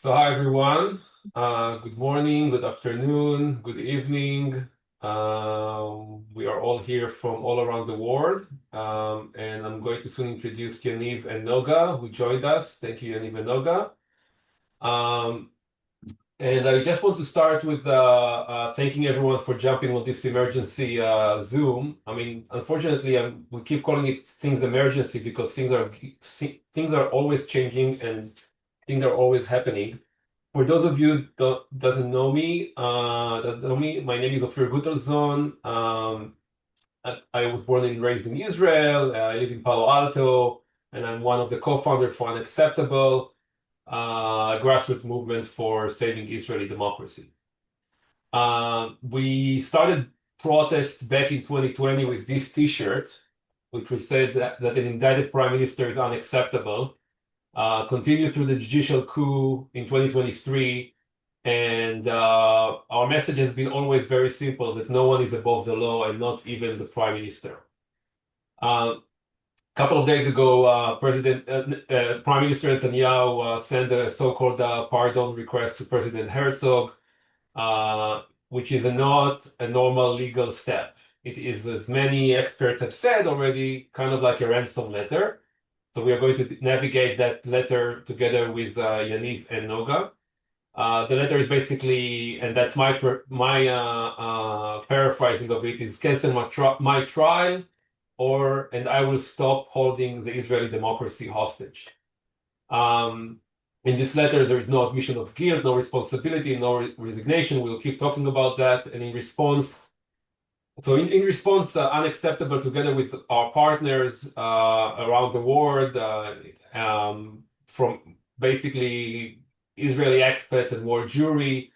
So hi everyone. Good morning, good afternoon, good evening. We are all here from all around the world, and I'm going to soon introduce Yaniv and Noga, who joined us. Thank you, Yaniv and Noga. Um, and I just want to start with thanking everyone for jumping on this emergency Zoom. I mean, unfortunately, we keep calling it things emergency because things are always changing and things are always happening. For those of you doesn't know me, my name is Ophir Gutelzon. I was born and raised in Israel. I live in Palo Alto, and I'm one of the co-founders for Unacceptable, a grassroots movement for saving Israeli democracy. We started protests back in 2020 with this T-shirt, which we said that an indicted prime minister is unacceptable. Continued through the judicial coup in 2023. And our message has been always very simple, that no one is above the law and not even the prime minister. A couple of days ago, Prime Minister Netanyahu sent a so-called pardon request to President Herzog, which is not a normal legal step. It is, as many experts have said already, kind of like a ransom letter. So we are going to navigate that letter together with Yaniv and Noga. The letter is basically, and that's my paraphrasing of it, is cancel my trial, and I will stop holding the Israeli democracy hostage. In this letter, there is no admission of guilt, no responsibility, no resignation. We'll keep talking about that. And in response, Unacceptable, together with our partners around the world, from basically Israeli experts and world jury,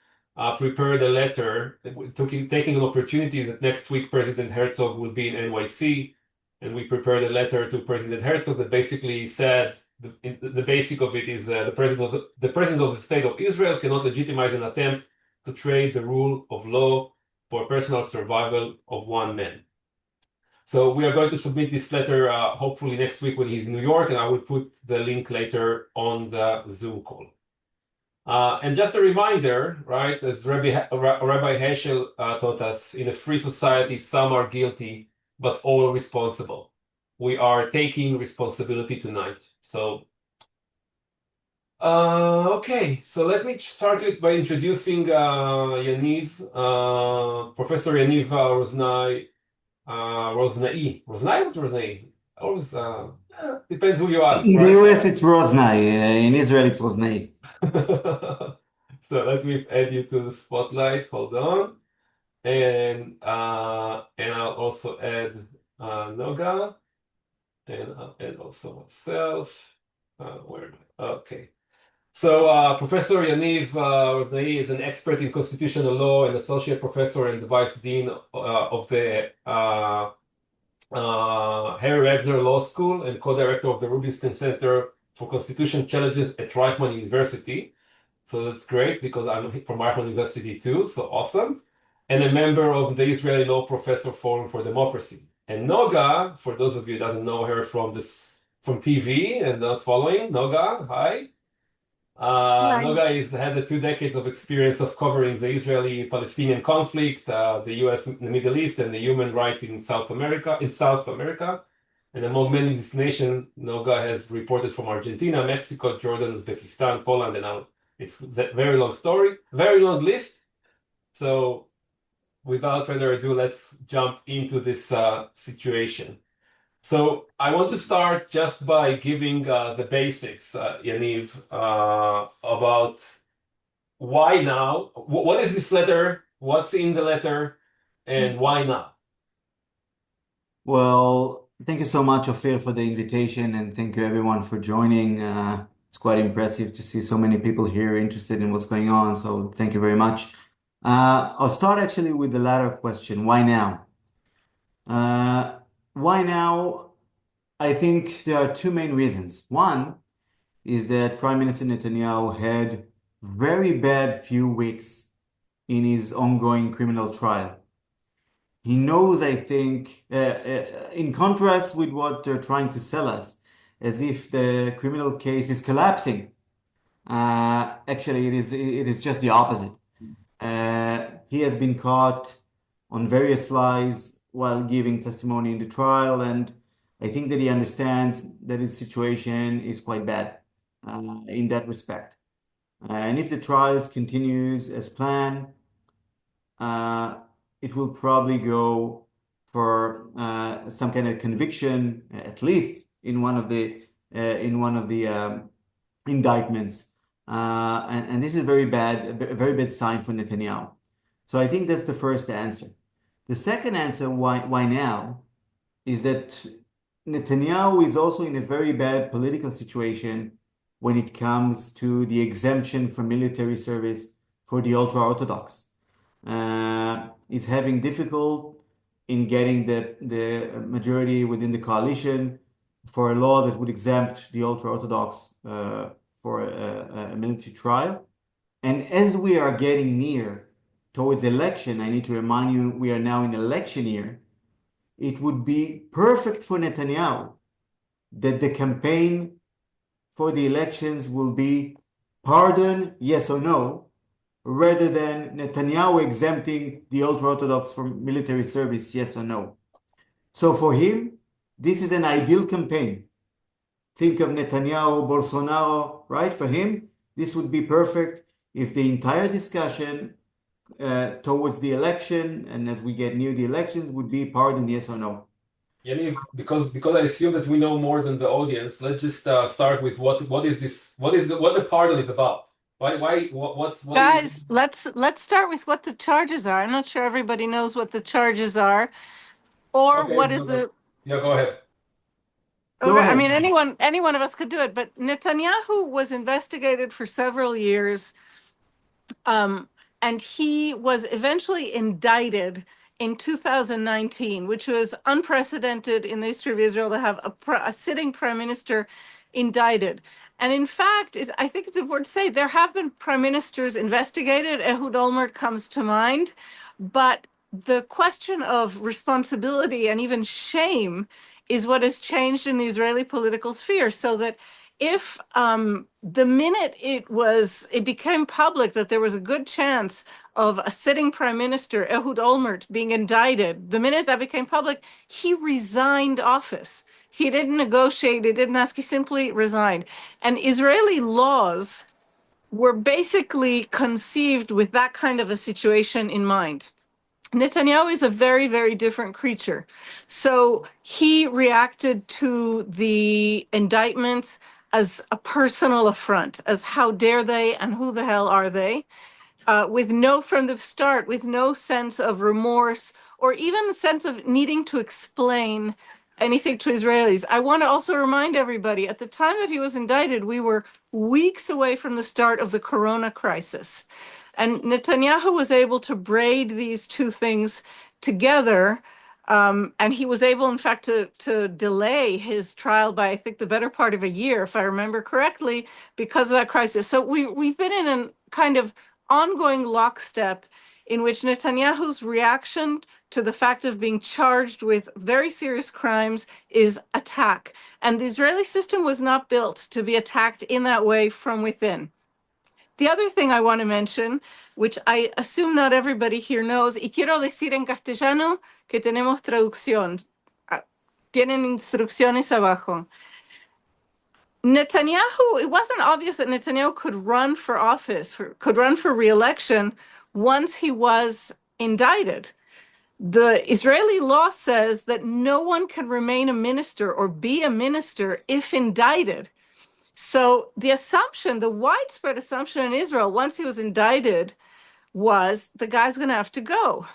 prepared a letter taking an opportunity that next week President Herzog will be in NYC, and we prepared a letter to President Herzog that basically said the basic of it is the president of the state of Israel cannot legitimize an attempt to trade the rule of law for personal survival of one man. So we are going to submit this letter hopefully next week when he's in New York, and I will put the link later on the Zoom call. And just a reminder, right, as Rabbi Heschel taught us, in a free society, some are guilty, but all responsible. We are taking responsibility tonight. So, okay, so let me start it by introducing Yaniv, Professor Yaniv Roznai. Roznai was Roznai? Always depends who you ask, In the right? US, it's Roznai. In Israel, it's Roznai. So let me add you to the spotlight. Hold on. And I'll also add Noga, and I'll add also myself. Where am I? Okay. So Professor Yaniv Roznai is an expert in constitutional law and associate professor and vice dean of the Harry Wagner Law School and co-director of the Rubinstein Center for Constitution Challenges at Reichman University. So that's great because I'm from Reichman University too, so awesome. And a member of the Israeli Law Professor Forum for Democracy. And Noga, for those of you who doesn't know her from TV and not following, Noga, hi. Right. Noga has 2 decades of experience of covering the Israeli-Palestinian conflict, the U.S. in the Middle East, and the human rights in South America. And among many destinations, Noga has reported from Argentina, Mexico, Jordan, Uzbekistan, Poland, and now it's a very long story, very long list. So, without further ado, let's jump into this situation. So I want to start just by giving the basics, Yaniv, about why now, what is this letter, what's in the letter, and why now? Well, thank you so much, Ophir, for the invitation, and thank you everyone for joining. It's quite impressive to see so many people here interested in what's going on, so thank you very much. I'll start actually with the latter question, why now? Why now? I think there are two main reasons. One is that Prime Minister Netanyahu had very bad few weeks in his ongoing criminal trial. He knows, I think, in contrast with what they're trying to sell us, as if the criminal case is collapsing. Actually, it is just the opposite. He has been caught on various lies while giving testimony in the trial, and I think that he understands that his situation is quite bad in that respect. And if the trials continues as planned, uh, it will probably go for some kind of conviction, at least in one of the indictments. And this is a very bad sign for Netanyahu. So I think that's the first answer. The second answer, why now, is that Netanyahu is also in a very bad political situation when it comes to the exemption from military service for the ultra-Orthodox. Is having difficult in getting the majority within the coalition for a law that would exempt the ultra-Orthodox for a military trial. And as we are getting near towards election, I need to remind you, we are now in election year. It would be perfect for Netanyahu that the campaign for the elections will be pardon, yes or no, rather than Netanyahu exempting the ultra-Orthodox from military service, yes or no. So for him, this is an ideal campaign. Think of Netanyahu, Bolsonaro, right? For him, this would be perfect if the entire discussion towards the election and as we get near the elections would be pardon, yes or no. Yaniv, because I assume that we know more than the audience, let's just start with what is this? What the pardon is about? What is? Guys, let's start with what the charges are. I'm not sure everybody knows what the charges are, or Okay, what is the. yeah, go ahead. Go Okay, I ahead. mean, any one of us could do it, but Netanyahu was investigated for several years. Um, and he was eventually indicted in 2019, which was unprecedented in the history of Israel to have a sitting prime minister indicted. And in fact, I think it's important to say there have been prime ministers investigated. Ehud Olmert comes to mind. But the question of responsibility and even shame is what has changed in the Israeli political sphere. So that if the minute it became public that there was a good chance of a sitting prime minister, Ehud Olmert, being indicted, the minute that became public, he resigned office. He didn't negotiate, he didn't ask, he simply resigned. And Israeli laws were basically conceived with that kind of a situation in mind. Netanyahu is a very, very different creature. So he reacted to the indictments as a personal affront, as how dare they and who the hell are they? With from the start, with no sense of remorse or even a sense of needing to explain anything to Israelis. I want to also remind everybody at the time that he was indicted, we were weeks away from the start of the corona crisis. And Netanyahu was able to braid these two things together. And he was able, in fact, to delay his trial by, I think, the better part of a year, if I remember correctly, because of that crisis. So we've been in a kind of ongoing lockstep in which Netanyahu's reaction to the fact of being charged with very serious crimes is attack. And the Israeli system was not built to be attacked in that way from within. The other thing I want to mention, which I assume not everybody here knows, y quiero decir en castellano que tenemos traducción. Tienen instrucciones abajo. Netanyahu, it wasn't obvious that Netanyahu could run for office, could run for re-election once he was indicted. The Israeli law says that no one can remain a minister or be a minister if indicted. So the assumption, the widespread assumption in Israel, once he was indicted, was the guy's going to have to go.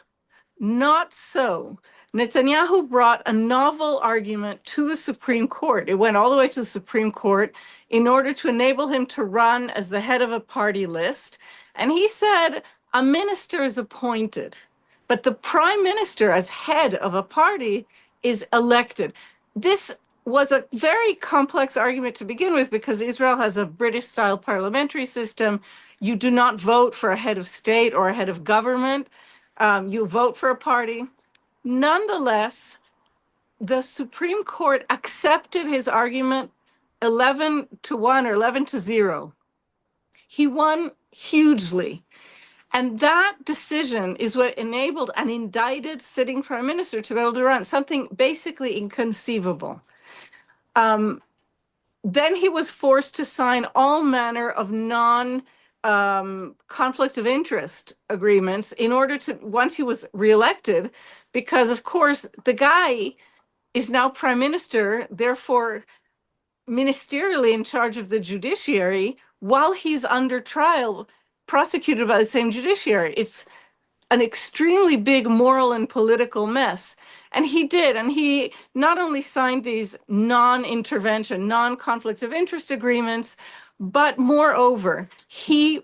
Not so. Netanyahu brought a novel argument to the Supreme Court. It went all the way to the Supreme Court in order to enable him to run as the head of a party list. And he said a minister is appointed, but the prime minister, as head of a party, is elected. This was a very complex argument to begin with because Israel has a British style parliamentary system. You do not vote for a head of state or a head of government. You vote for a party. Nonetheless, the Supreme Court accepted his argument 11-1 or 11-0. He won hugely. And that decision is what enabled an indicted sitting prime minister to be able to run something basically inconceivable. Then he was forced to sign all manner of non conflict of interest agreements in order to, once he was reelected, because of course the guy is now prime minister, therefore ministerially in charge of the judiciary while he's under trial, prosecuted by the same judiciary. It's an extremely big moral and political mess. And he did. And he not only signed these non-intervention, non-conflict of interest agreements, but moreover, he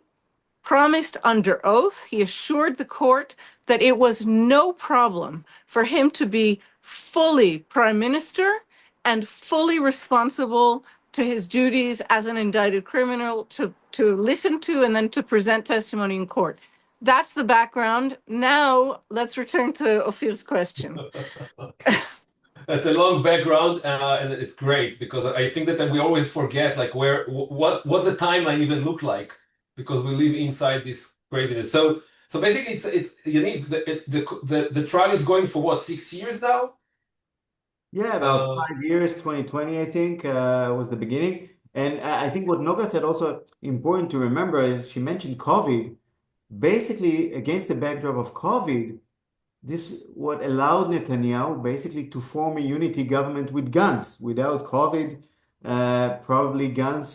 promised under oath, he assured the court that it was no problem for him to be fully prime minister and fully responsible to his duties as an indicted criminal to listen to and then to present testimony in court. That's the background. Now let's return to Ophir's question. That's a long background, and it's great because I think that we always forget like what the timeline even looked like because we live inside this craziness. So basically, it's you need the trial is going for what, 6 years now? Yeah, about Uh, 5 years, 2020, I think, was the beginning. And I think what Noga said also important to remember is she mentioned COVID. Basically, against the backdrop of COVID, this what allowed Netanyahu basically to form a unity government with Gantz. Without COVID, probably Gantz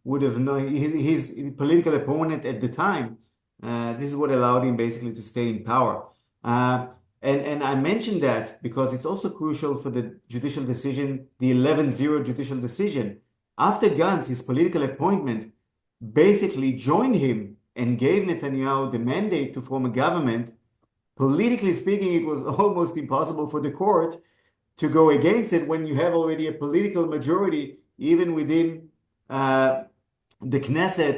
would have known his political opponent at the time. This is what allowed him basically to stay in power. Uh, and I mentioned that because it's also crucial for the judicial decision, the 11-0 judicial decision. After Gantz, his political appointment basically joined him and gave Netanyahu the mandate to form a government. Politically speaking, it was almost impossible for the court to go against it when you have already a political majority, even within the Knesset,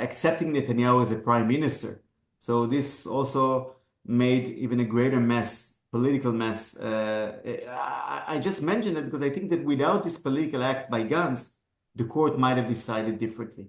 accepting Netanyahu as a prime minister. So this also made even a greater mess, political mess. I just mentioned it because I think that without this political act by Gantz, the court might have decided differently.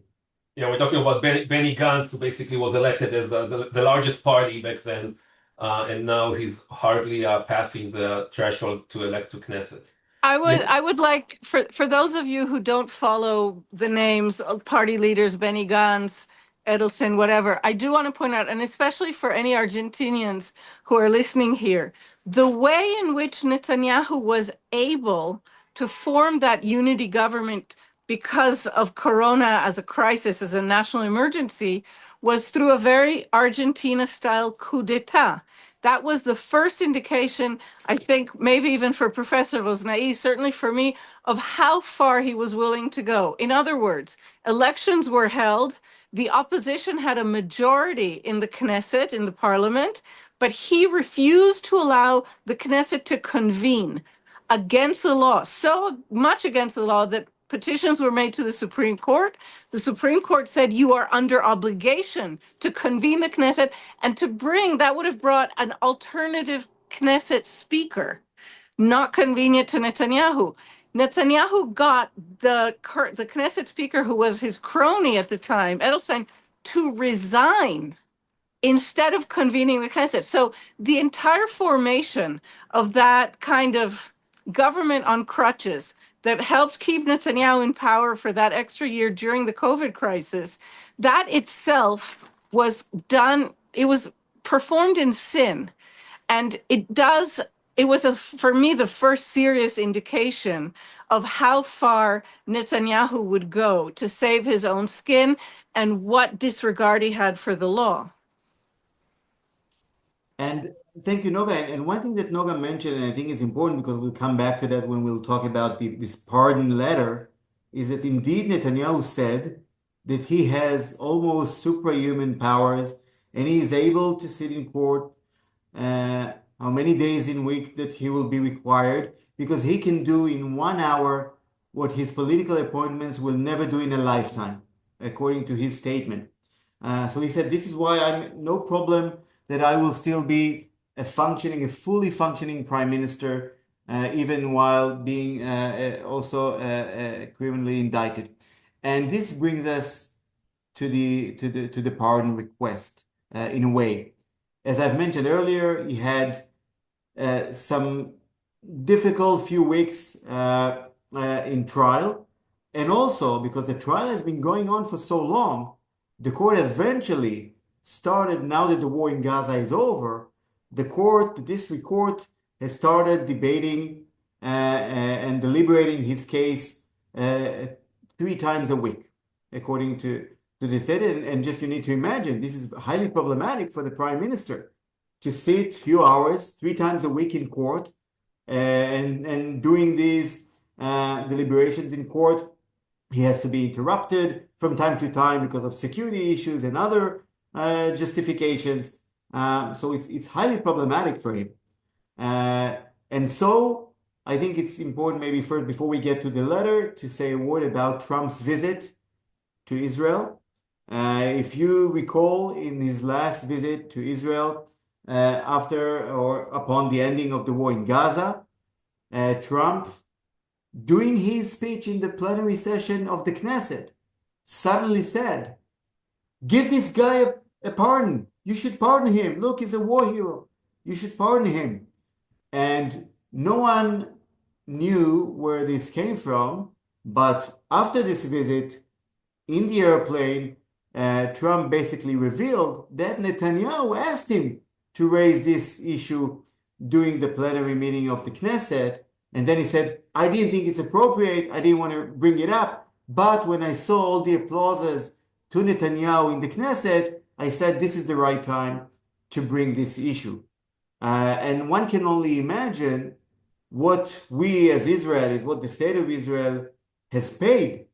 yeah, we're talking about Benny Gantz, who basically was elected as the largest party back then, and now he's hardly passing the threshold to elect to Knesset. You know, I would like for those of you who don't follow the names of party leaders, Benny Gantz, Edelstein, whatever, I do want to point out, and especially for any Argentinians who are listening here, the way in which Netanyahu was able to form that unity government because of Corona as a crisis, as a national emergency, was through a very Argentina-style coup d'etat. That was the first indication, I think, maybe even for Professor Vosnai, certainly for me, of how far he was willing to go. In other words, elections were held, the opposition had a majority in the Knesset, in the parliament, but he refused to allow the Knesset to convene against the law, so much against the law that petitions were made to the Supreme Court. The Supreme Court said you are under obligation to convene the Knesset and to bring, that would have brought an alternative Knesset speaker, not convenient to Netanyahu. Netanyahu got the Knesset speaker, who was his crony at the time, Edelstein, to resign instead of convening the Knesset. So the entire formation of that kind of government on crutches that helped keep Netanyahu in power for that extra year during the COVID crisis, that itself was done, it was performed in sin. And it was for me the first serious indication of how far Netanyahu would go to save his own skin and what disregard he had for the law. And thank you, Noga. And one thing that Noga mentioned, and I think is important because we'll come back to that when we'll talk about this pardon letter, is that indeed Netanyahu said that he has almost superhuman powers and he is able to sit in court how many days in week that he will be required because he can do in 1 hour what his political appointments will never do in a lifetime, according to his statement. So he said, this is why I'm no problem that I will still be a fully functioning prime minister, even while being also criminally indicted. And this brings us to the pardon request in a way. As I've mentioned earlier, he had some difficult few weeks in trial, and also because the trial has been going on for so long, the court eventually started, now that the war in Gaza is over, the district court has started debating and deliberating his case 3 times a week, according to the state. And just you need to imagine, this is highly problematic for the prime minister to sit few hours 3 times a week in court and doing these deliberations in court. He has to be interrupted from time to time because of security issues and other justifications. So it's highly problematic for him. And so I think it's important, maybe first, before we get to the letter, to say a word about Trump's visit to Israel. If you recall, in his last visit to Israel, after or upon the ending of the war in Gaza, Trump, during his speech in the plenary session of the Knesset, suddenly said, "Give this guy a pardon. You should pardon him. Look, he's a war hero. You should pardon him." And no one knew where this came from, but after this visit, in the airplane, Trump basically revealed that Netanyahu asked him to raise this issue during the plenary meeting of the Knesset. And then he said, "I didn't think it's appropriate. I didn't want to bring it up. But when I saw all the applauses to Netanyahu in the Knesset, I said this is the right time to bring this issue." And one can only imagine what we as Israelis, what the state of Israel has paid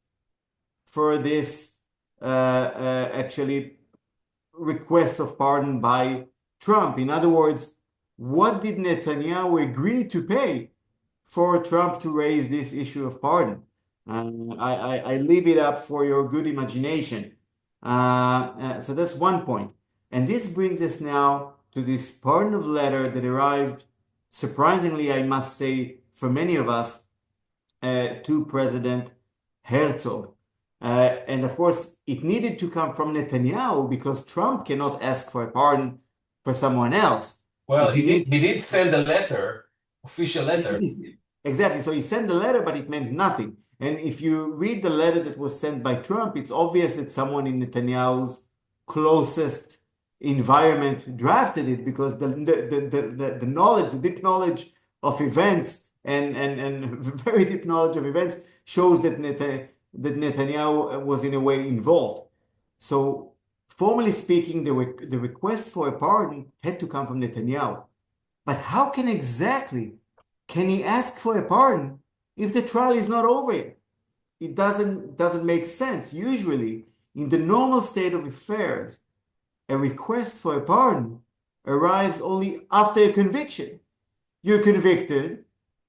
for this actually request of pardon by Trump. In other words, what did Netanyahu agree to pay for Trump to raise this issue of pardon? I leave it up for your good imagination. So that's one point. And this brings us now to this pardon of letter that arrived, surprisingly, I must say, for many of us, to President Herzog. And of course, it needed to come from Netanyahu because Trump cannot ask for a pardon for someone else. Well, he did send a letter, official letter. Exactly. So he sent the letter, but it meant nothing. And if you read the letter that was sent by Trump, it's obvious that someone in Netanyahu's closest environment drafted it, because the knowledge, the deep knowledge of events and very deep knowledge of events shows that Netanyahu was in a way involved. So formally speaking, the request for a pardon had to come from Netanyahu. But how can he ask for a pardon if the trial is not over yet? It doesn't make sense. Usually, in the normal state of affairs, a request for a pardon arrives only after a conviction. You're convicted,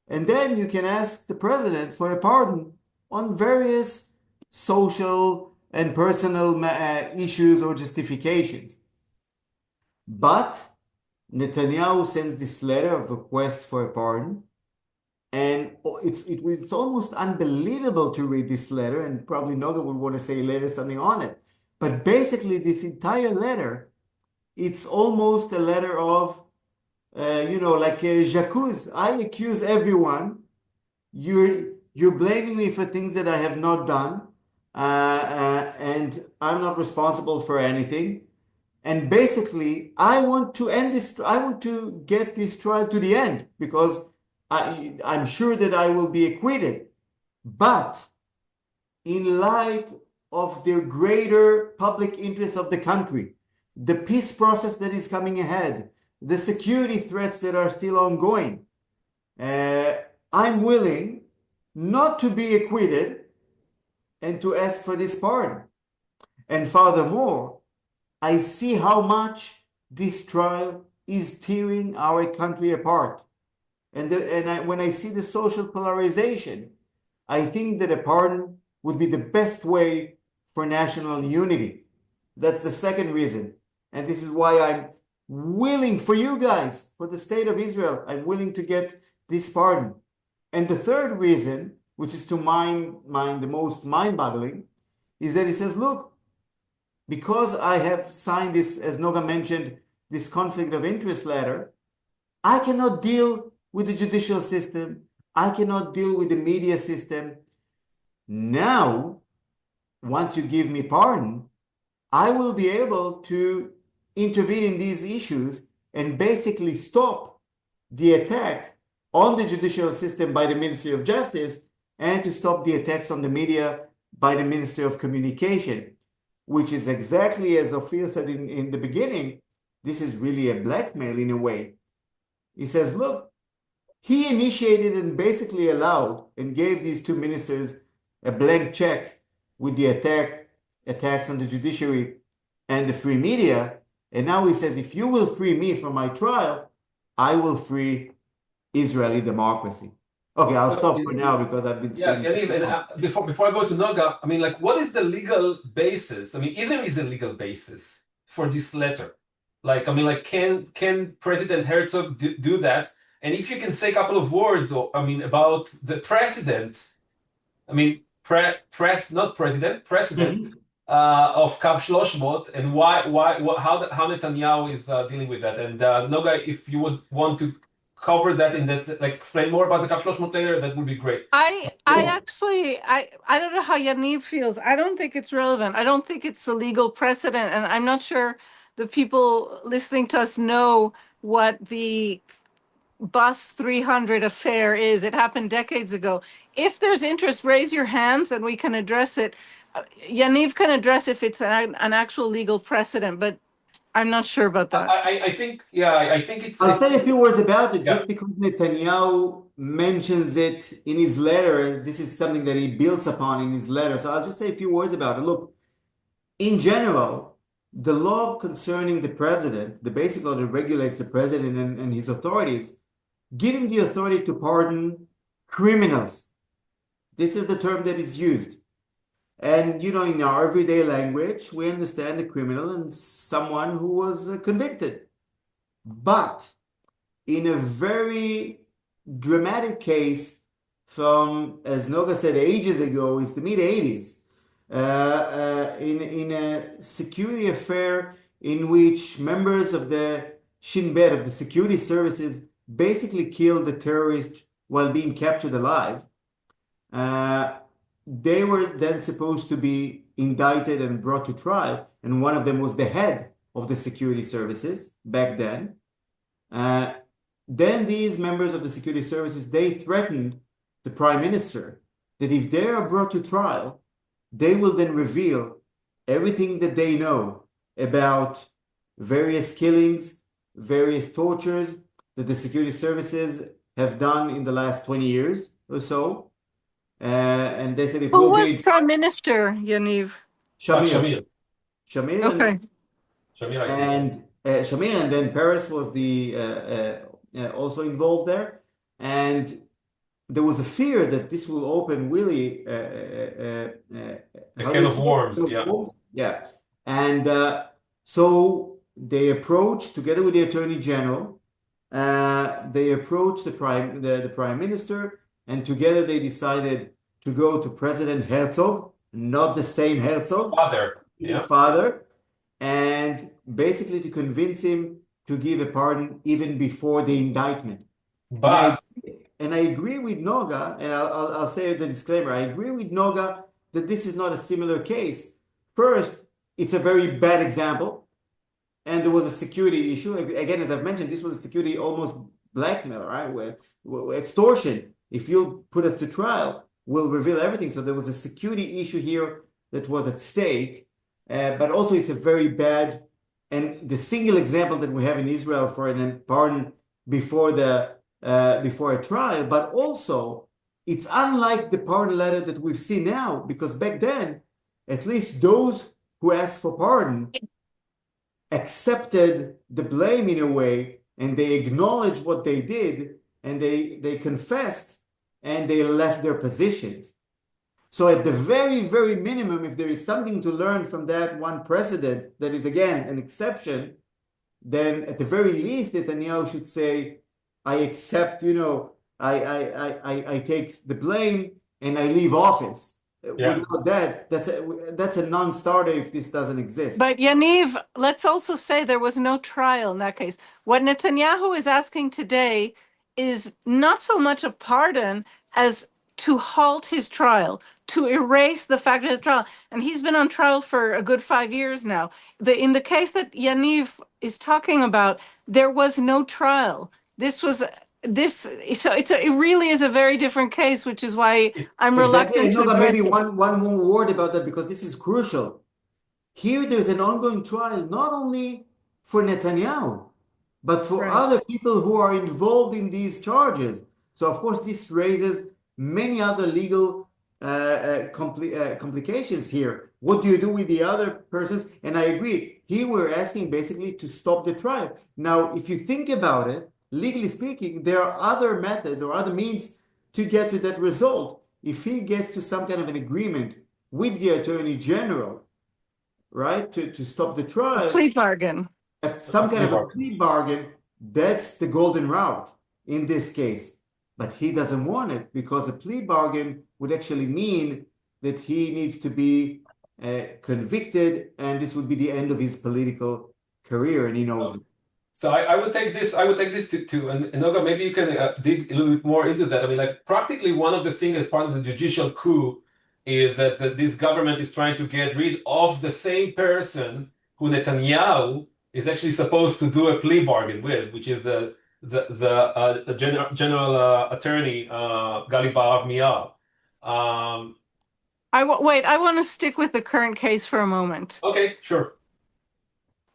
and then you can ask the president for a pardon on various social and personal issues or justifications. But Netanyahu sends this letter of request for a pardon, and it's almost unbelievable to read this letter, and probably Noga would want to say later something on it. But basically, this entire letter, it's almost a letter of, like j'accuse. I accuse everyone. You're blaming me for things that I have not done, and I'm not responsible for anything. And basically, I want to end this. I want to get this trial to the end because I'm sure that I will be acquitted. But in light of the greater public interest of the country, the peace process that is coming ahead, the security threats that are still ongoing, I'm willing not to be acquitted and to ask for this pardon. And furthermore, I see how much this trial is tearing our country apart. When I see the social polarization, I think that a pardon would be the best way for national unity. That's the second reason. And this is why I'm willing for you guys, for the state of Israel, I'm willing to get this pardon. And the third reason, which is to mine the most mind-boggling, is that he says, look, because I have signed this, as Noga mentioned, this conflict of interest letter, I cannot deal with the judicial system. I cannot deal with the media system. Now, once you give me pardon, I will be able to intervene in these issues and basically stop the attack on the judicial system by the Ministry of Justice and to stop the attacks on the media by the Ministry of Communication, which is exactly as Ophir said in the beginning. This is really a blackmail in a way. He says, look, he initiated and basically allowed and gave these two ministers a blank check with the attacks on the judiciary and the free media. And now he says, if you will free me from my trial, I will free Israeli democracy. Okay, I'll stop for now because I've been Yeah, speaking. Yaniv, and before I go to Noga, I mean, like, what is the legal basis? I mean, is there a legal basis for this letter? Like, I mean, like, can President Herzog do that? And if you can say a couple of words, I mean, about the president, I mean, not president, president of Kav Shloshmot, and how Netanyahu is dealing with that. And Noga, if you would want to cover that and that's like explain more about the Kav Shloshmot later, that would be great. I actually I don't know how Yaniv feels. I don't think it's relevant. I don't think it's a legal precedent, and I'm not sure the people listening to us know what the Bus 300 affair is. It happened decades ago. If there's interest, raise your hands and we can address it. Yaniv can address if it's an actual legal precedent, but I'm not sure about that. I think, yeah, I think I'll say a few words about it yeah. just because Netanyahu mentions it in his letter. This is something that he builds upon in his letter. So I'll just say a few words about it. Look, in general, the law concerning the president, the basic law that regulates the president and his authorities, give him the authority to pardon criminals. This is the term that is used. And, you know, in our everyday language, we understand a criminal and someone who was convicted. But in a very dramatic case from, as Noga said ages ago, it's the mid-80s, in a security affair in which members of the Shin Bet, of the security services, basically killed the terrorist while being captured alive. They were then supposed to be indicted and brought to trial, and one of them was the head of the security services back then. Then these members of the security services, they threatened the prime minister that if they are brought to trial, they will then reveal everything that they know about various killings, various tortures that the security services have done in the last 20 years or so. And they said if Who we'll was be Prime Minister, Yaniv? Shamir, Okay. and Shamir, and then Paris was the also involved there, and there was a fear that this will open really A can of worms, yeah. Yeah, and so they approached together with the Attorney General. They approached the Prime Minister, and together they decided to go to President Herzog, not the same Herzog, his father, and basically to convince him to give a pardon even before the indictment. But and I agree with Noga, and I'll say the disclaimer. I agree with Noga that this is not a similar case. First, it's a very bad example, and there was a security issue. Again, as I've mentioned, this was a security almost blackmail, right? Where extortion. If you put us to trial, we'll reveal everything. So there was a security issue here that was at stake. But also it's a very bad, and the single example that we have in Israel for an pardon before a trial, but also it's unlike the pardon letter that we've seen now, because back then, at least those who asked for pardon accepted the blame in a way, and they acknowledged what they did, and they confessed, and they left their positions. So at the very, very minimum, if there is something to learn from that one precedent that is, again, an exception, then at the very least, Netanyahu should say, I accept, I take the blame and I leave office. Yeah. Without that, that's a non-starter if this doesn't exist. But Yaniv, let's also say there was no trial in that case. What Netanyahu is asking today is not so much a pardon as to halt his trial, to erase the fact of his trial. And he's been on trial for a good 5 years now. In the case that Yaniv is talking about, there was no trial. This was this so it really is a very different case, which is why I'm Exactly. reluctant And to Noga, maybe address it. one more word about that because this is crucial. Here, there's an ongoing trial not only for Netanyahu, but for other Right. people who are involved in these charges. So, of course, this raises many other legal complications here. What do you do with the other persons? And I agree. Here, we're asking basically to stop the trial. Now, if you think about it, legally speaking, there are other methods or other means to get to that result. If he gets to some kind of an agreement with the Attorney General, right, to stop the A trial, plea bargain. at A some kind plea of a bargain. plea bargain, that's the golden route in this case. But he doesn't want it because a plea bargain would actually mean that he needs to be convicted, and this would be the end of his political career, and he knows it. So I would take this. I would take this to and Noga, maybe you can dig a little bit more into that. I mean, like practically one of the things as part of the judicial coup is that this government is trying to get rid of the same person who Netanyahu is actually supposed to do a plea bargain with, which is the general attorney Gali Barav Miar. Um, Wait, I want to stick with the current case for a moment. okay, sure.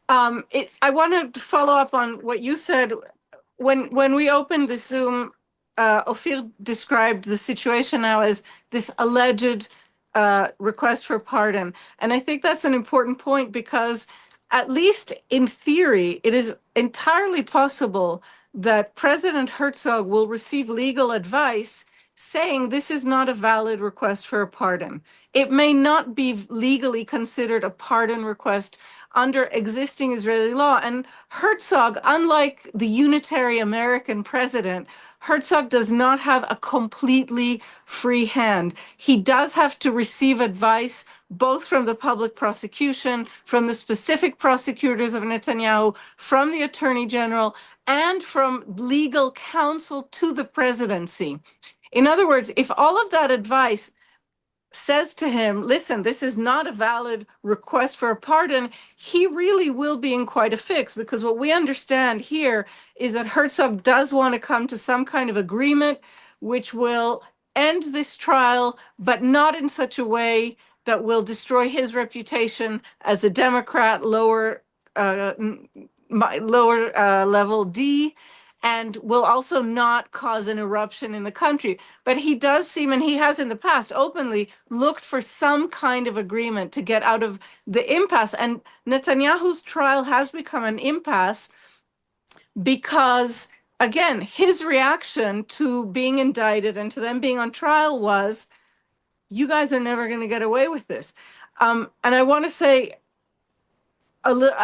I want to follow up on what you said when we opened the Zoom. Ophir described the situation now as this alleged request for pardon, and I think that's an important point because, at least in theory, it is entirely possible that President Herzog will receive legal advice saying this is not a valid request for a pardon. It may not be legally considered a pardon request under existing Israeli law. And Herzog, unlike the unitary American president, Herzog does not have a completely free hand. He does have to receive advice both from the public prosecution, from the specific prosecutors of Netanyahu, from the attorney general, and from legal counsel to the presidency. In other words, if all of that advice says to him, listen, this is not a valid request for a pardon, he really will be in quite a fix because what we understand here is that Herzog does want to come to some kind of agreement which will end this trial, but not in such a way that will destroy his reputation as a Democrat, uh, lower level D, and will also not cause an eruption in the country. But he does seem, and he has in the past openly looked for some kind of agreement to get out of the impasse. And Netanyahu's trial has become an impasse because, again, his reaction to being indicted and to them being on trial was, you guys are never going to get away with this. And I want to say a little.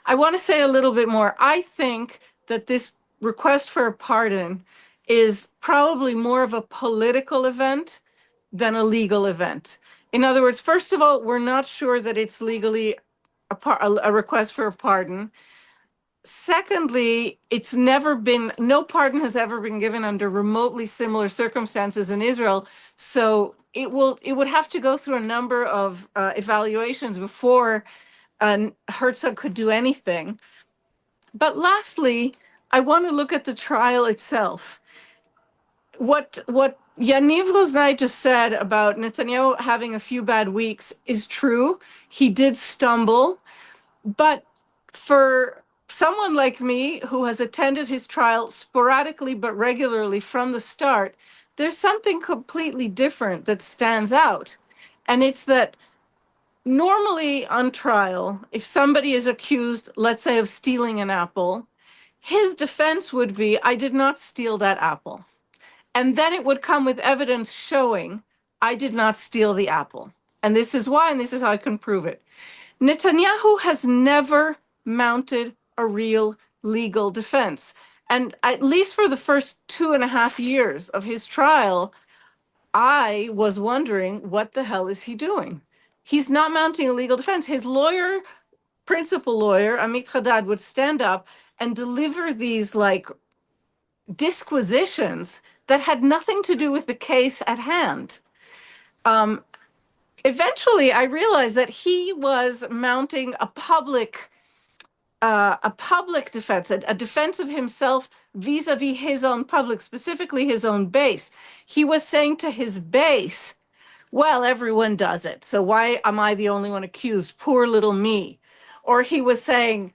I want to say a little bit more. I think that this request for a pardon is probably more of a political event than a legal event. In other words, first of all, we're not sure that it's legally a request for a pardon. Secondly, no pardon has ever been given under remotely similar circumstances in Israel. So it would have to go through a number of evaluations before Herzog could do anything. But lastly, I want to look at the trial itself. What Yaniv Rosnai just said about Netanyahu having a few bad weeks is true. He did stumble, but for someone like me who has attended his trial sporadically but regularly from the start, there's something completely different that stands out. And it's that normally on trial, if somebody is accused, let's say, of stealing an apple, his defense would be, I did not steal that apple. And then it would come with evidence showing I did not steal the apple. And this is why, and this is how I can prove it. Netanyahu has never mounted a real legal defense. And at least for the first 2.5 years of his trial, I was wondering, what the hell is he doing? He's not mounting a legal defense. His lawyer, principal lawyer, Amit Haddad, would stand up and deliver these like disquisitions that had nothing to do with the case at hand. Eventually, I realized that he was mounting a public defense, a defense of himself vis-a-vis his own public, specifically his own base. He was saying to his base, well, everyone does it, so why am I the only one accused? Poor little me. Or he was saying,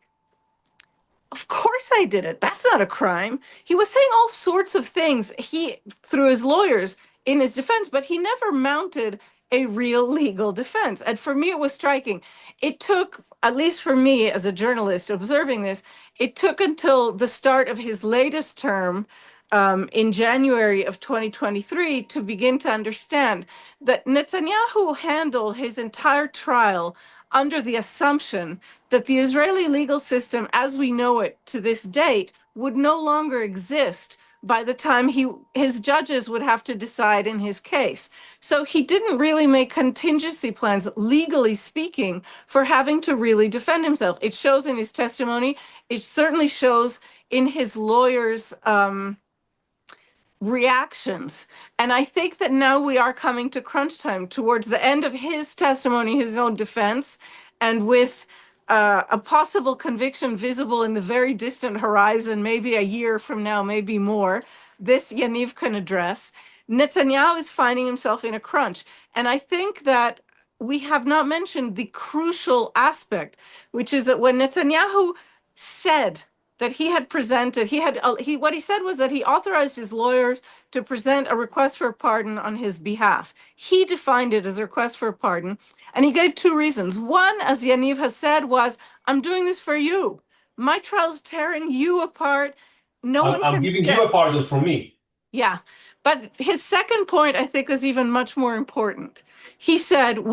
of course I did it. That's not a crime. He was saying all sorts of things through his lawyers in his defense, but he never mounted a real legal defense. And for me, it was striking. It took, at least for me as a journalist observing this, it took until the start of his latest term in January of 2023 to begin to understand that Netanyahu handled his entire trial under the assumption that the Israeli legal system, as we know it to this date, would no longer exist by the time his judges would have to decide in his case. So he didn't really make contingency plans, legally speaking, for having to really defend himself. It shows in his testimony. It certainly shows in his lawyer's reactions. And I think that now we are coming to crunch time towards the end of his testimony, his own defense, and with a possible conviction visible in the very distant horizon, maybe a year from now, maybe more, this Yaniv can address. Netanyahu is finding himself in a crunch. And I think that we have not mentioned the crucial aspect, which is that when Netanyahu said that he had presented, what he said was that he authorized his lawyers to present a request for a pardon on his behalf. He defined it as a request for a pardon, and he gave two reasons. One, as Yaniv has said, was, I'm doing this for you. My trial's tearing you apart. No one I'm can giving you a pardon from me. Yeah. But his second point, I think, is even much more important. He said,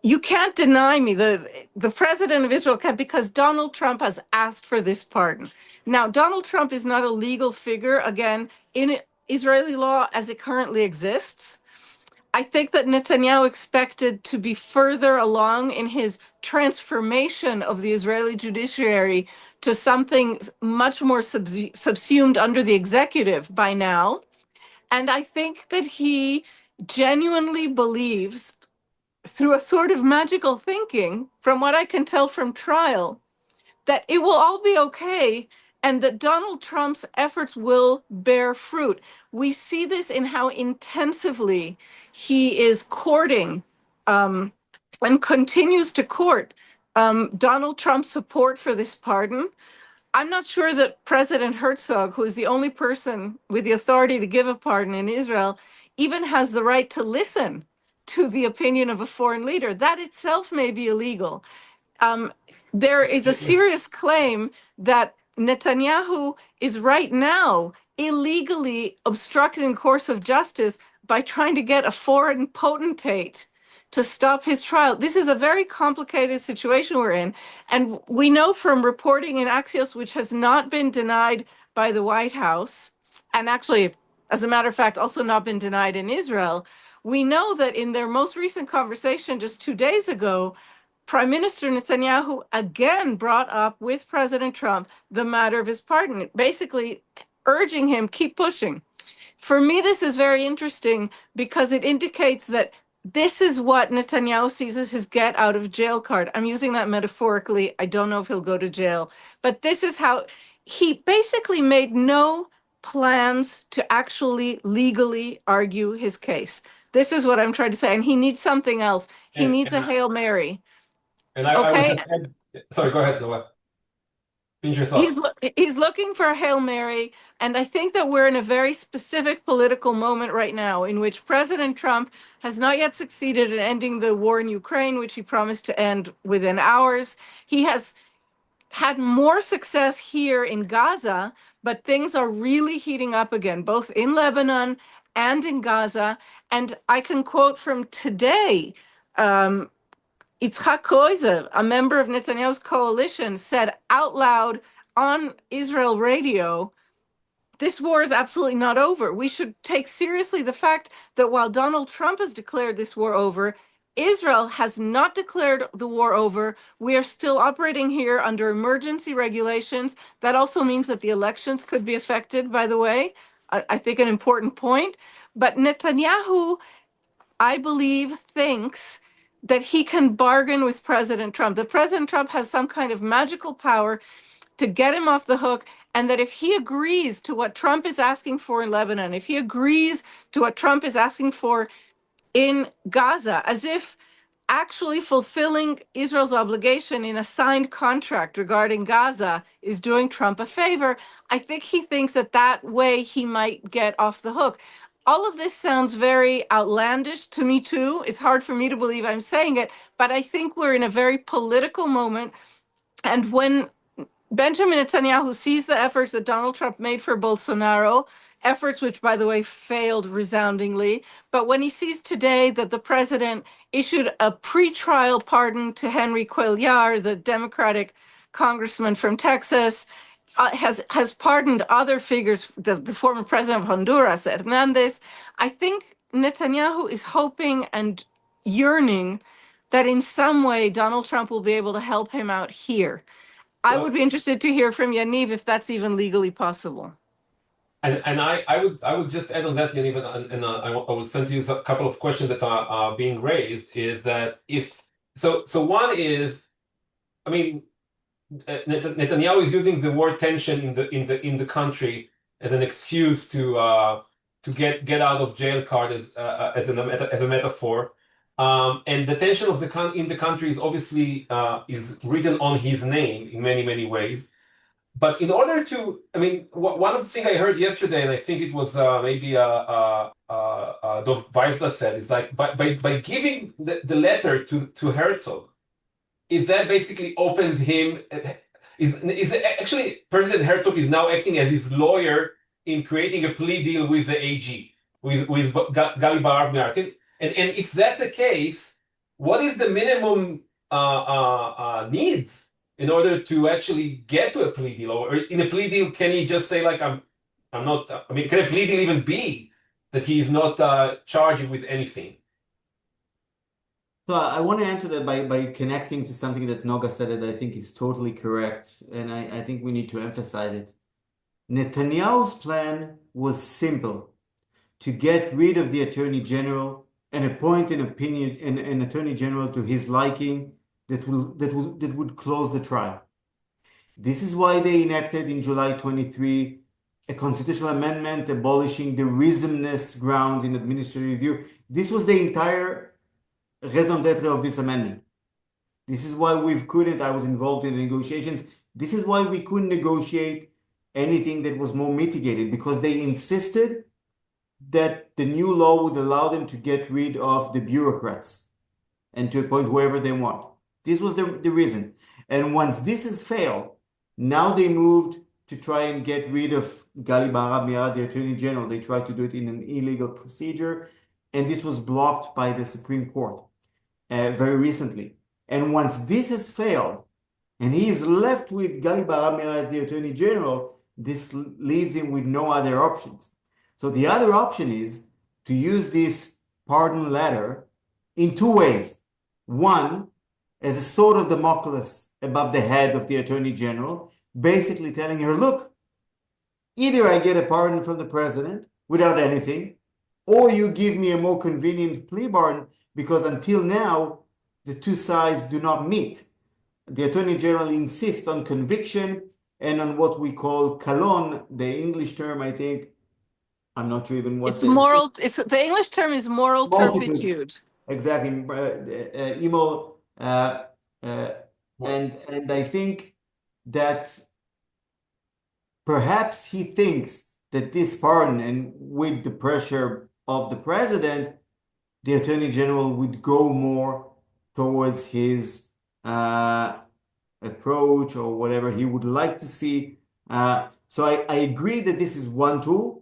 you can't deny me, the president of Israel can't, because Donald Trump has asked for this pardon. Now, Donald Trump is not a legal figure, again, in Israeli law as it currently exists. I think that Netanyahu expected to be further along in his transformation of the Israeli judiciary to something much more subsumed under the executive by now. And I think that he genuinely believes, through a sort of magical thinking, from what I can tell from trial, that it will all be okay and that Donald Trump's efforts will bear fruit. We see this in how intensively he is courting and continues to court Donald Trump's support for this pardon. I'm not sure that President Herzog, who is the only person with the authority to give a pardon in Israel, even has the right to listen to the opinion of a foreign leader. That itself may be illegal. There is a serious claim that Netanyahu is right now illegally obstructing course of justice by trying to get a foreign potentate to stop his trial. This is a very complicated situation we're in. And we know from reporting in Axios, which has not been denied by the White House, and actually, as a matter of fact, also not been denied in Israel, we know that in their most recent conversation just 2 days ago, Prime Minister Netanyahu again brought up with President Trump the matter of his pardon, basically urging him, keep pushing. For me, this is very interesting because it indicates that this is what Netanyahu sees as his get out of jail card. I'm using that metaphorically. I don't know if he'll go to jail, but this is how he basically made no plans to actually legally argue his case. This is what I'm trying to say. And he needs something else. He And, needs a Hail Mary. I would Okay. just add, sorry, go ahead, Noah. Finish your He's thought. he's looking for a Hail Mary, and I think that we're in a very specific political moment right now in which President Trump has not yet succeeded in ending the war in Ukraine, which he promised to end within hours. He has had more success here in Gaza, but things are really heating up again, both in Lebanon and in Gaza. And I can quote from today, Itzhak Koizer, a member of Netanyahu's coalition, said out loud on Israel radio this war is absolutely not over. We should take seriously the fact that while Donald Trump has declared this war over, Israel has not declared the war over. We are still operating here under emergency regulations. That also means that the elections could be affected, by the way. I think an important point. But Netanyahu, I believe, thinks that he can bargain with President Trump, that President Trump has some kind of magical power to get him off the hook, and that if he agrees to what Trump is asking for in Lebanon, if he agrees to what Trump is asking for in Gaza, as if actually fulfilling Israel's obligation in a signed contract regarding Gaza is doing Trump a favor, I think he thinks that that way he might get off the hook. All of this sounds very outlandish to me, too. It's hard for me to believe I'm saying it, but I think we're in a very political moment. And when Benjamin Netanyahu sees the efforts that Donald Trump made for Bolsonaro, efforts which, by the way, failed resoundingly. But when he sees today that the president issued a pre-trial pardon to Henry Cuellar, the Democratic congressman from Texas, has pardoned other figures, the former president of Honduras, Hernandez, I think Netanyahu is hoping and yearning that in some way Donald Trump will be able to help him out here. I would be interested to hear from Yaniv if that's even legally possible. And I would just add on that, Yaniv, and I will send you a couple of questions that are being raised. Is that if so? So one is, I mean, Netanyahu is using the word tension in the country as an excuse to get out of jail card as a metaphor. And the tension of in the country is obviously is written on his name in many ways. But in order to, I mean, one of the things I heard yesterday, and I think it was maybe Dov Weisler said, is like by giving the letter to Herzog, is that basically opened him? Is actually President Herzog is now acting as his lawyer in creating a plea deal with the AG with Gali Barav Miarkin, and if that's the case, what is the minimum needs in order to actually get to a plea deal? Or in a plea deal, can he just say like I'm not? I mean, can a plea deal even be that he is not charged with anything? So I want to answer that by connecting to something that Noga said that I think is totally correct, and I think we need to emphasize it. Netanyahu's plan was simple: to get rid of the Attorney General and appoint an Attorney General to his liking that would close the trial. This is why they enacted in July 23 a constitutional amendment abolishing the reasonness grounds in administrative review. This was the entire raison d'etre of this amendment. This is why I was involved in the negotiations. This is why we couldn't negotiate anything that was more mitigated, because they insisted that the new law would allow them to get rid of the bureaucrats and to appoint whoever they want. This was the reason. And once this has failed, now they moved to try and get rid of Gali Barav Miara, the Attorney General. They tried to do it in an illegal procedure, and this was blocked by the Supreme Court very recently. And once this has failed, and he is left with Gali Barav Miara as the Attorney General, this leaves him with no other options. So the other option is to use this pardon letter in two ways. One, as a sword of Damocles above the head of the Attorney General, basically telling her, look, either I get a pardon from the president without anything, or you give me a more convenient plea bargain, because until now, the two sides do not meet. The Attorney General insists on conviction and on what we call kalon, the English term, I think. I'm not sure even what it's moral. It's the English term is moral turpitude. Exactly, emo, and I think that perhaps he thinks that this pardon, and with the pressure of the president, the Attorney General would go more towards his approach or whatever he would like to see. So I agree that this is one tool.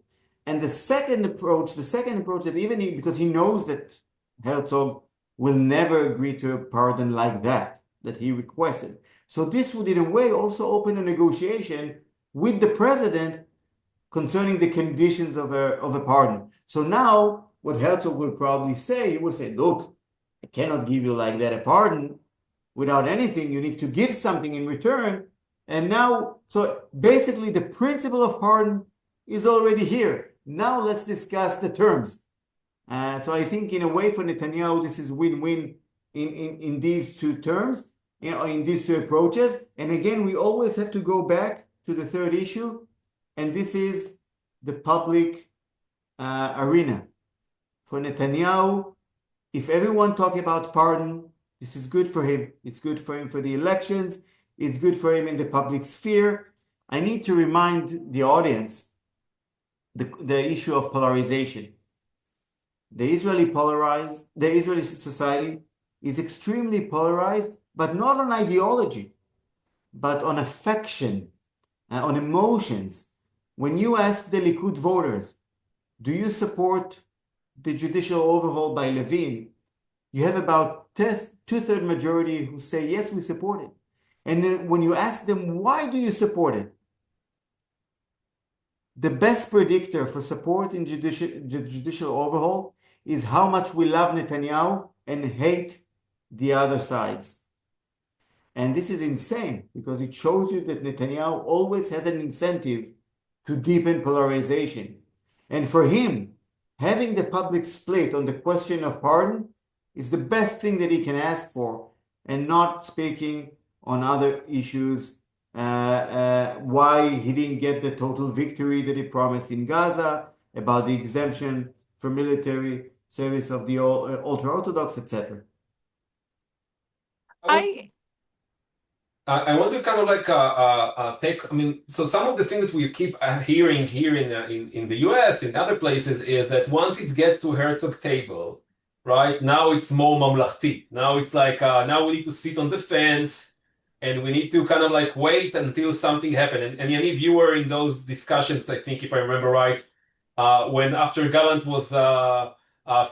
And the second approach that because he knows that Herzog will never agree to a pardon like that he requested. So this would in a way also open a negotiation with the president concerning the conditions of a pardon. So now what Herzog will probably say, he will say, look, I cannot give you like that a pardon without anything. You need to give something in return. And now, so basically the principle of pardon is already here. Now let's discuss the terms. So I think in a way for Netanyahu, this is win-win in these two terms, in these two approaches. And again, we always have to go back to the third issue, and this is the public arena. For Netanyahu, if everyone talk about pardon, this is good for him. It's good for him for the elections. It's good for him in the public sphere. I need to remind the audience the issue of polarization. The Israeli society is extremely polarized, but not on ideology, but on affection, on emotions. When you ask the Likud voters, do you support the judicial overhaul by Levin? You have about two-thirds majority who say, yes, we support it. And then when you ask them, why do you support it? The best predictor for support in judicial overhaul is how much we love Netanyahu and hate the other sides. And this is insane because it shows you that Netanyahu always has an incentive to deepen polarization. And for him, having the public split on the question of pardon is the best thing that he can ask for, and not speaking on other issues, why he didn't get the total victory that he promised in Gaza, about the exemption for military service of the ultra-Orthodox, etc. I I want to kind of like take. I mean, so some of the things that we keep hearing here in the U.S. in other places is that once it gets to Herzog table, right now it's more mamlachti. Now it's like now we need to sit on the fence, and we need to kind of like wait until something happens. And Yaniv, you were in those discussions, I think, if I remember right, when after Gallant was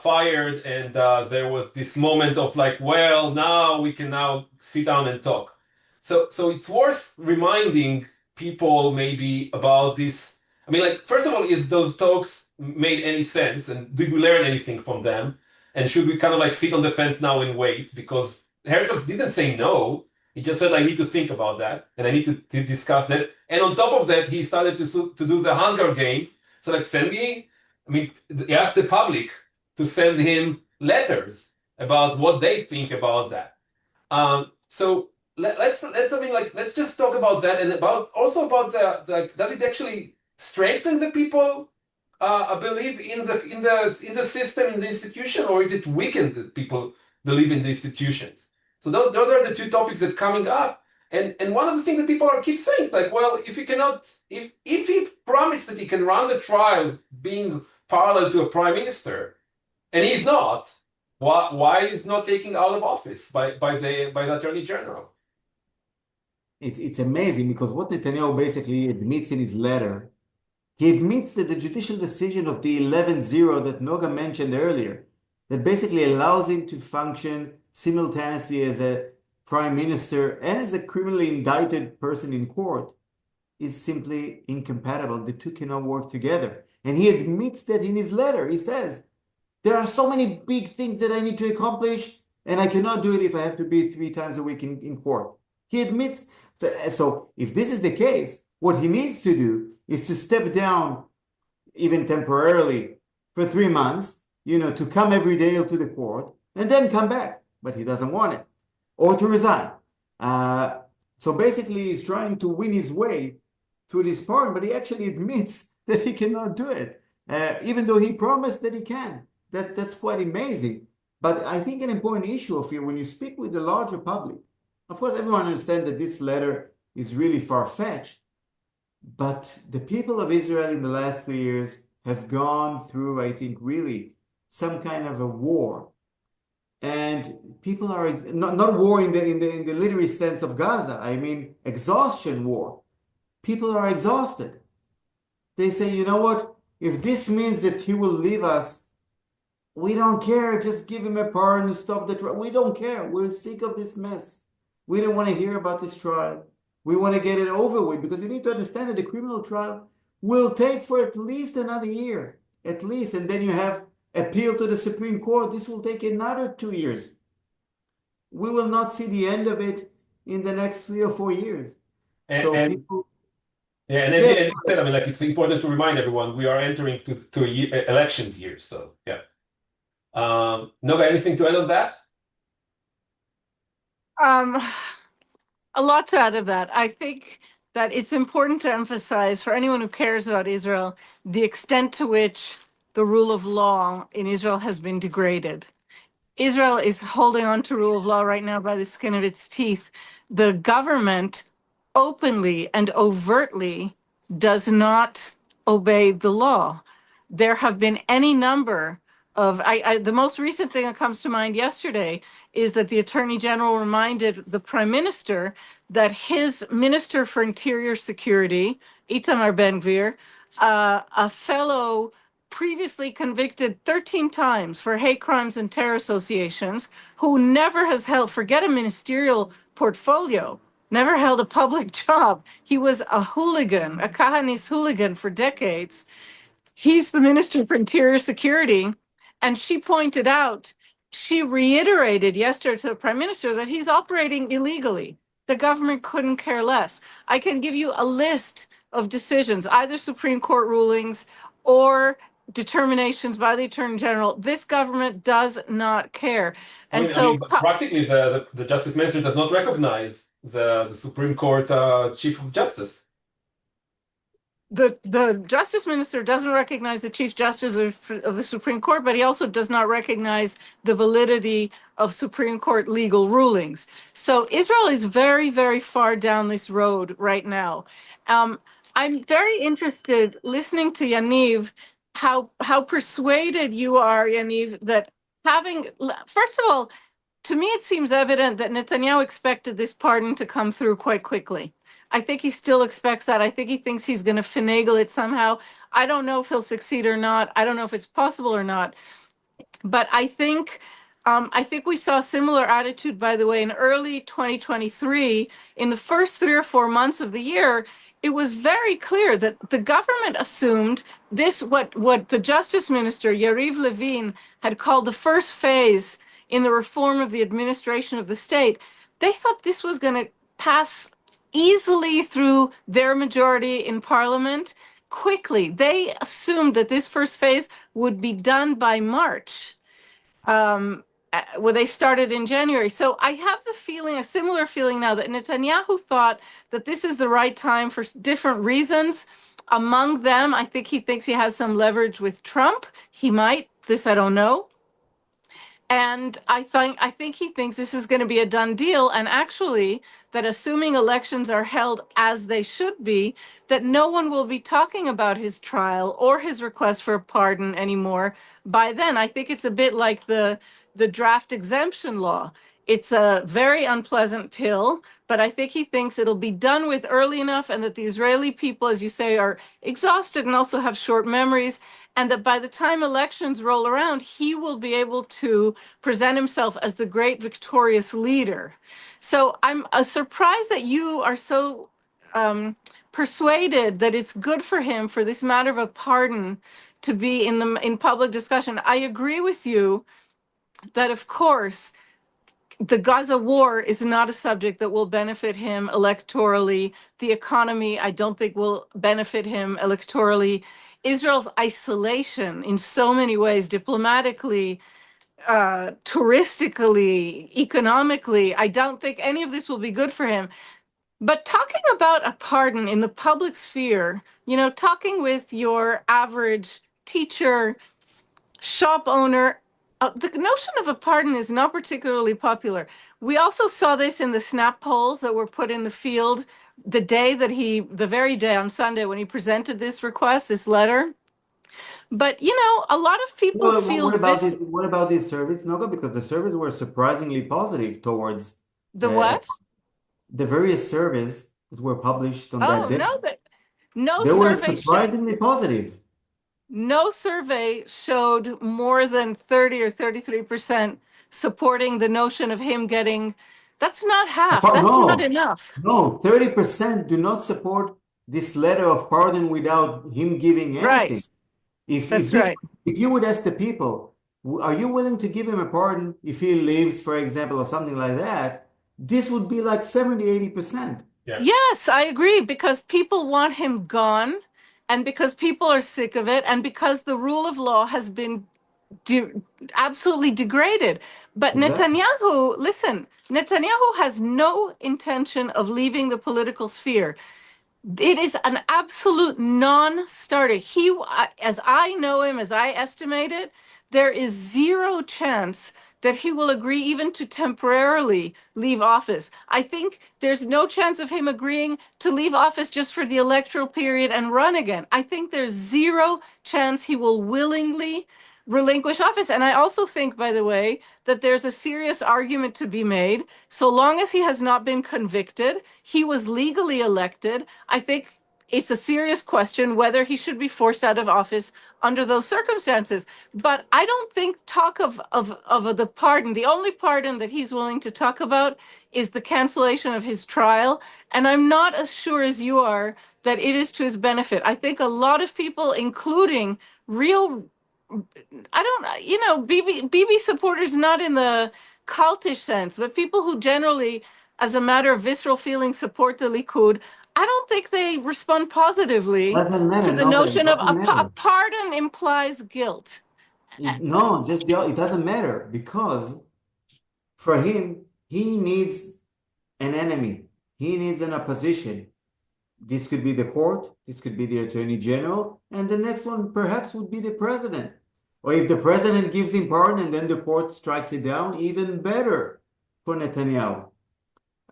fired, and there was this moment of like, well, now we can now sit down and talk. So it's worth reminding people maybe about this. I mean, like, first of all, is those talks made any sense, and did we learn anything from them? And should we kind of like sit on the fence now and wait? Because Herzog didn't say no. He just said, I need to think about that, and I need to discuss that. And on top of that, he started to do the Hunger Games. So like, send me, I mean, he asked the public to send him letters about what they think about that. So let's I mean, like, let's just talk about that, and about also about the does it actually strengthen the people believe in the system, in the institution, or is it weaken the people believe in the institutions? So those are the two topics that coming up. And one of the things that people are keep saying, like, well, if he cannot, if he promised that he can run the trial being parallel to a prime minister, and he's not, why is not taking out of office by the attorney general? It's amazing because what Netanyahu basically admits in his letter, he admits that the judicial decision of the 11-0 that Noga mentioned earlier, that basically allows him to function simultaneously as a prime minister and as a criminally indicted person in court, is simply incompatible. The two cannot work together. And he admits that in his letter. He says, there are so many big things that I need to accomplish, and I cannot do it if I have to be 3 times a week in court. He admits. So if this is the case, what he needs to do is to step down, even temporarily, for 3 months, to come every day to the court, and then come back. But he doesn't want it. Or to resign. So basically, he's trying to win his way through this pardon, but he actually admits that he cannot do it, even though he promised that he can. That's quite amazing. But I think an important issue of here, when you speak with the larger public, of course, everyone understands that this letter is really far-fetched, but the people of Israel in the last 3 years have gone through, I think, really some kind of a war. And people are not war in the literary sense of Gaza. I mean, exhaustion war. People are exhausted. They say, you know what? If this means that he will leave us, we don't care. Just give him a pardon, stop the trial. We don't care. We're sick of this mess. We don't want to hear about this trial. We want to get it over with, because you need to understand that the criminal trial will take for at least another year, at least. And then you have appeal to the Supreme Court. This will take another 2 years. We will not see the end of it in the next 3 or 4 years. So And people, yeah, and yeah, as you said, I mean, like it's important to remind everyone we are entering to elections year. So yeah. Noga, anything to add on that? Um, a lot to add of that. I think that it's important to emphasize for anyone who cares about Israel the extent to which the rule of law in Israel has been degraded. Israel is holding on to rule of law right now by the skin of its teeth. The government openly and overtly does not obey the law. There have been any number of the most recent thing that comes to mind yesterday is that the Attorney General reminded the Prime Minister that his Minister for Interior Security, Itamar Ben-Gvir, a fellow previously convicted 13 times for hate crimes and terror associations, who never has held, forget a ministerial portfolio, never held a public job. He was a hooligan, a Kahanist hooligan for decades. He's the Minister for Interior Security. And she pointed out, she reiterated yesterday to the Prime Minister that he's operating illegally. The government couldn't care less. I can give you a list of decisions, either Supreme Court rulings or determinations by the Attorney General. This government does not care. I And mean, I so mean, practically, the Justice Minister does not recognize the Supreme Court Chief of Justice. the Justice Minister doesn't recognize the Chief Justice of the Supreme Court, but he also does not recognize the validity of Supreme Court legal rulings. So Israel is very, very far down this road right now. I'm very interested listening to Yaniv, how persuaded you are, Yaniv, that having, first of all, to me, it seems evident that Netanyahu expected this pardon to come through quite quickly. I think he still expects that. I think he thinks he's going to finagle it somehow. I don't know if he'll succeed or not. I don't know if it's possible or not. But I think we saw a similar attitude, by the way, in early 2023. In the first 3 or 4 months of the year, it was very clear that the government assumed this, what the Justice Minister, Yariv Levin, had called the first phase in the reform of the administration of the state. They thought this was going to pass easily through their majority in parliament quickly. They assumed that this first phase would be done by March, well, they started in January. So I have the feeling, a similar feeling now, that Netanyahu thought that this is the right time for different reasons. Among them, I think he thinks he has some leverage with Trump. He might. This I don't know. And I think he thinks this is going to be a done deal, and actually that assuming elections are held as they should be, that no one will be talking about his trial or his request for a pardon anymore by then. I think it's a bit like the draft exemption law. It's a very unpleasant pill, but I think he thinks it'll be done with early enough, and that the Israeli people, as you say, are exhausted and also have short memories, and that by the time elections roll around, he will be able to present himself as the great victorious leader. So I'm surprised that you are so persuaded that it's good for him for this matter of a pardon to be in public discussion. I agree with you that, of course, the Gaza war is not a subject that will benefit him electorally. The economy, I don't think, will benefit him electorally. Israel's isolation in so many ways, diplomatically, touristically, economically, I don't think any of this will be good for him. But talking about a pardon in the public sphere, talking with your average teacher, shop owner, the notion of a pardon is not particularly popular. We also saw this in the snap polls that were put in the field the very day on Sunday when he presented this request, this letter. But, a lot of people well, feel what about this, this? What about this surveys, Noga? Because the surveys were surprisingly positive towards the what? the various surveys that were published on that Oh, day. no, no They were survey surprisingly positive. no survey showed more than 30 or 33% supporting the notion of him getting, that's not half, that's not No, enough. no, 30% do not support this letter of pardon without him giving anything. Right. If That's this right. if you would ask the people, are you willing to give him a pardon if he leaves, for example, or something like that? This would be like 70, 80%. Yeah. Yes, I agree because people want him gone and because people are sick of it and because the rule of law has been de absolutely degraded. But Exactly. Netanyahu, listen, Netanyahu has no intention of leaving the political sphere. It is an absolute non-starter. As I know him, as I estimate it, there is zero chance that he will agree even to temporarily leave office. I think there's no chance of him agreeing to leave office just for the electoral period and run again. I think there's zero chance he will willingly relinquish office. And I also think, by the way, that there's a serious argument to be made. So long as he has not been convicted, he was legally elected. I think it's a serious question whether he should be forced out of office under those circumstances. But I don't think talk of the pardon. The only pardon that he's willing to talk about is the cancellation of his trial. And I'm not as sure as you are that it is to his benefit. I think a lot of people, including real I don't, BB supporters not in the cultish sense, but people who generally, as a matter of visceral feeling, support the Likud. I don't think they respond positively Doesn't to matter, the Nova. It notion of doesn't a matter. pardon implies guilt. No, it doesn't matter because for him, he needs an enemy. He needs an opposition. This could be the court, this could be the attorney general, and the next one perhaps would be the president. Or if the president gives him pardon and then the court strikes it down, even better for Netanyahu.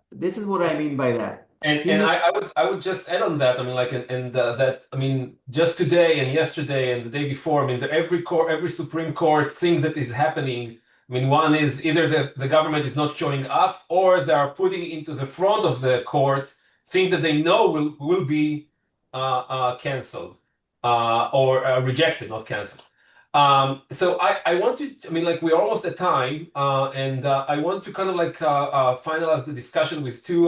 This is what I mean by that. And He and needs, I would just add on that. I mean, like, and that, I mean, just today and yesterday and the day before. I mean, every Supreme Court thing that is happening. I mean, one is either the government is not showing up, or they are putting into the front of the court things that they know will be canceled, or rejected, not canceled. So I want to, I mean, like, we're almost at time, and I want to kind of like finalize the discussion with two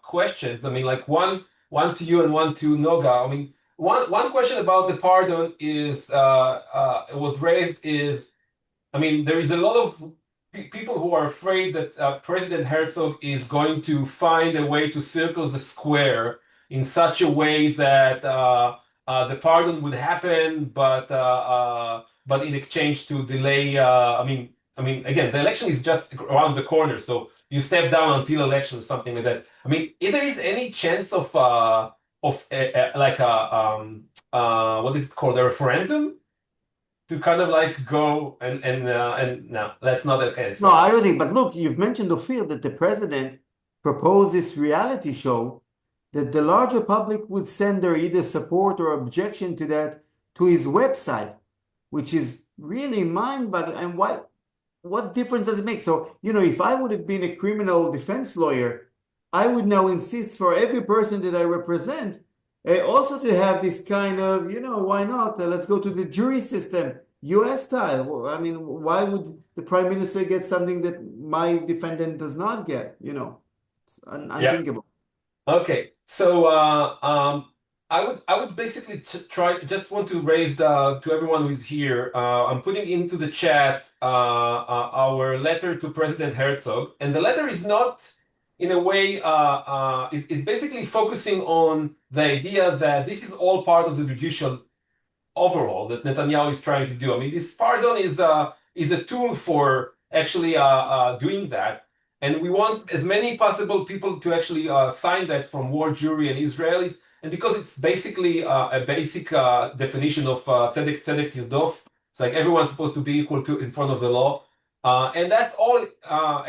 questions. I mean, like, one to you and one to Noga. I mean, one question about the pardon is was raised is, I mean, there is a lot of people who are afraid that President Herzog is going to find a way to circle the square in such a way that the pardon would happen, but in exchange to delay. I mean, again, the election is just around the corner, so you step down until election, something like that. I mean, if there is any chance of like a what is it called, a referendum, to kind of like go and no, that's not the case, no, right? I don't think, but look, you've mentioned the field that the president proposed this reality show that the larger public would send their either support or objection to that to his website, which is really mind-boggling. And what difference does it make? So, if I would have been a criminal defense lawyer, I would now insist for every person that I represent, also to have this kind of, why not? Let's go to the jury system, US style. I mean, why would the prime minister get something that my defendant does not get? It's Yeah. unthinkable. Okay. So I would basically try, just want to raise the to everyone who is here. I'm putting into the chat our letter to President Herzog, and the letter is not in a way is basically focusing on the idea that this is all part of the judicial overhaul that Netanyahu is trying to do. I mean, this pardon is a tool for actually doing that, and we want as many possible people to actually sign that from world jury and Israelis, and because it's basically a basic definition of tzedek tzedek tirdof. It's like everyone's supposed to be equal to in front of the law, and that's all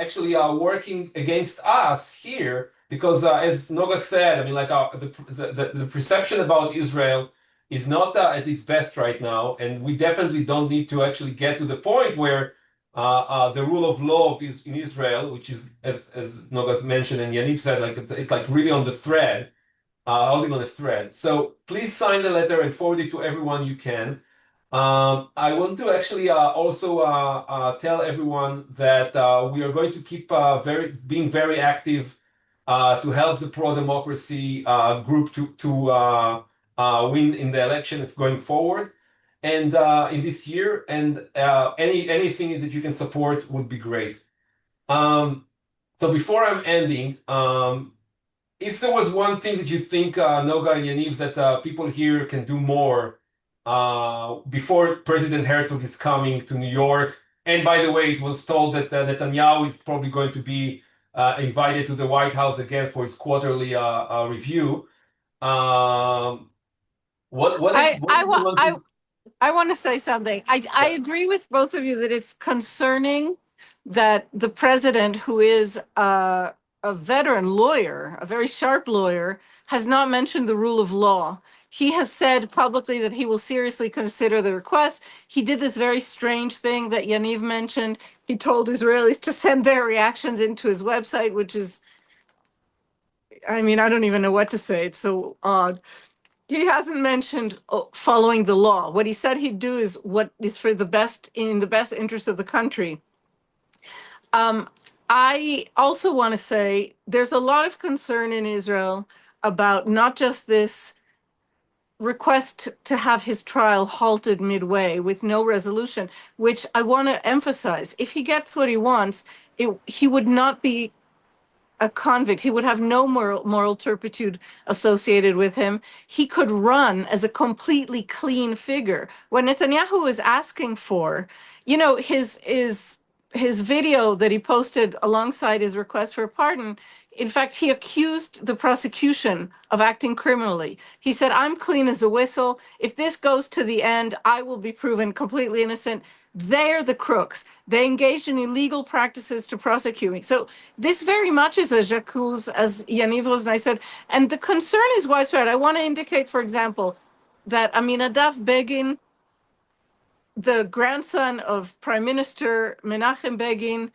actually working against us here. Because as Noga said, I mean, like the perception about Israel is not at its best right now, and we definitely don't need to actually get to the point where the rule of law is in Israel, which is, as Nogas mentioned and Yaniv said, like it's like really on the thread, holding on a thread. So please sign the letter and forward it to everyone you can. I want to actually also tell everyone that we are going to keep being very active to help the pro-democracy group to win in the election going forward and in this year. And anything that you can support would be great. So before I'm ending, if there was one thing that you think, Noga and Yaniv, that people here can do more before President Herzog is coming to New York, and by the way, it was told that Netanyahu is probably going to be invited to the White House again for his quarterly review. Um, I what I is the want one thing? I want to say something. I Yeah, agree with both of you that it's concerning that the president, who is a veteran lawyer, a very sharp lawyer, has not mentioned the rule of law. He has said publicly that he will seriously consider the request. He did this very strange thing that Yaniv mentioned. He told Israelis to send their reactions into his website, which is, I mean, I don't even know what to say. It's so odd. He hasn't mentioned following the law. What he said he'd do is what is for the best, in the best interest of the country. I also want to say there's a lot of concern in Israel about not just this request to have his trial halted midway with no resolution, which I want to emphasize. If he gets what he wants, he would not be a convict. He would have no moral turpitude associated with him. He could run as a completely clean figure. What Netanyahu was asking for, you know, his video that he posted alongside his request for a pardon, in fact, he accused the prosecution of acting criminally. He said, I'm clean as a whistle. If this goes to the end, I will be proven completely innocent. They're the crooks. They engaged in illegal practices to prosecute me. So this very much is a j'accuse, as Yaniv Rosnai said. And the concern is widespread. I want to indicate, for example, that Aminadav Begin, the grandson of Prime Minister Menachem Begin,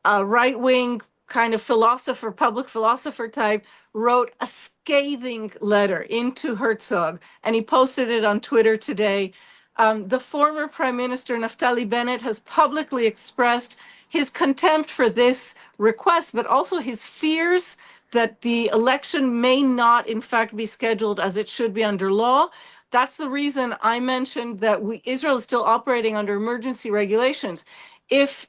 a right wing kind of philosopher, public philosopher type, wrote a scathing letter into Herzog, and he posted it on Twitter today. The former Prime Minister Naftali Bennett has publicly expressed his contempt for this request, but also his fears that the election may not, in fact, be scheduled as it should be under law. That's the reason I mentioned that Israel is still operating under emergency regulations. If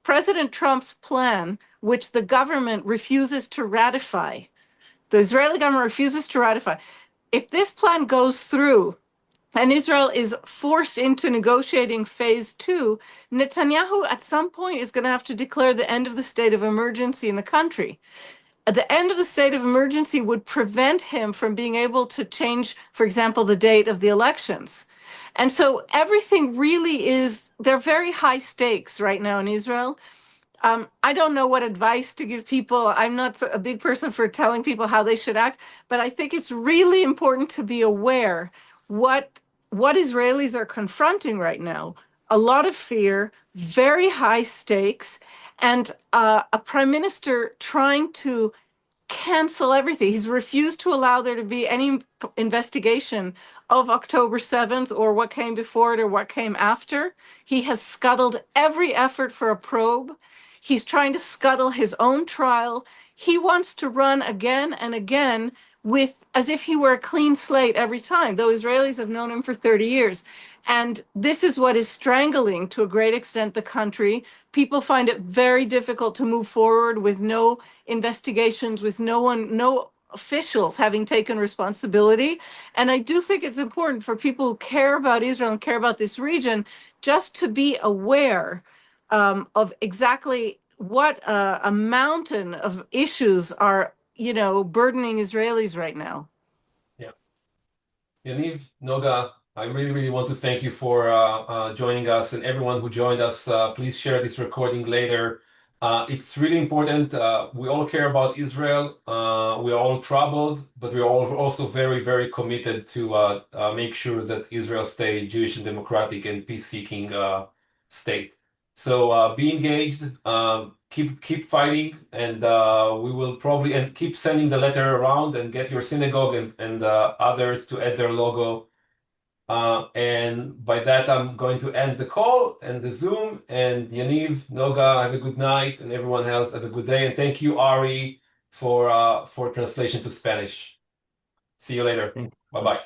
President Trump's plan, which the government refuses to ratify, the Israeli government refuses to ratify, if this plan goes through and Israel is forced into negotiating phase two, Netanyahu at some point is going to have to declare the end of the state of emergency in the country. The end of the state of emergency would prevent him from being able to change, for example, the date of the elections. And so everything really is, they're very high stakes right now in Israel. I don't know what advice to give people. I'm not a big person for telling people how they should act, but I think it's really important to be aware what what Israelis are confronting right now. A lot of fear, very high stakes, and a prime minister trying to cancel everything. He's refused to allow there to be any investigation of October 7th or what came before it or what came after. He has scuttled every effort for a probe. He's trying to scuttle his own trial. He wants to run again and again with as if he were a clean slate every time, though Israelis have known him for 30 years. And this is what is strangling to a great extent the country. People find it very difficult to move forward with no investigations, with no officials having taken responsibility. And I do think it's important for people who care about Israel and care about this region just to be aware of exactly what a mountain of issues are, burdening Israelis right now. yeah. Yaniv, Noga, I really, really want to thank you for joining us and everyone who joined us. Please share this recording later. It's really important. We all care about Israel. We are all troubled, but we are all also very, very committed to make sure that Israel stay Jewish and democratic and peace-seeking state. So be engaged, keep fighting, and we will probably and keep sending the letter around and get your synagogue and others to add their logo. And by that, I'm going to end the call and the Zoom. And Yaniv, Noga, have a good night, and everyone else have a good day. And thank you, Ari, for translation to Spanish. See you later. Thank Bye you. bye.